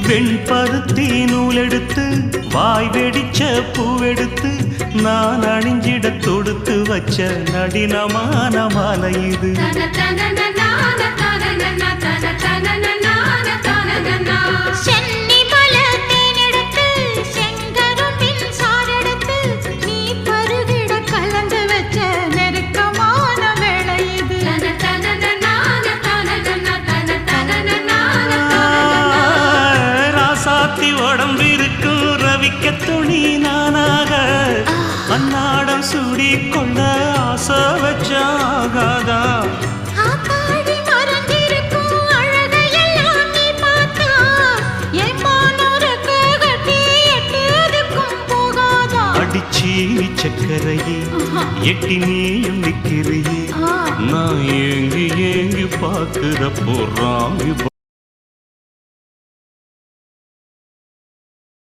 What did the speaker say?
வெண்பருத்தி நூலெடுத்து வாய் வெடிச்ச பூவெடுத்து நான் அணிஞ்சிட தொடுத்து வச்ச நடினமான மாலை இது. உடம்பிருக்கும் ரவிக்க துணி நானாக அன்னாடம் சூடி கொண்ட ஆசை வச்சாகாதா. அடிச்சீனி சக்கரையே எட்டி நீயும் நிக்கிறையே நான் ஏங்கி ஏங்கி பார்க்கிறப்போ ராமி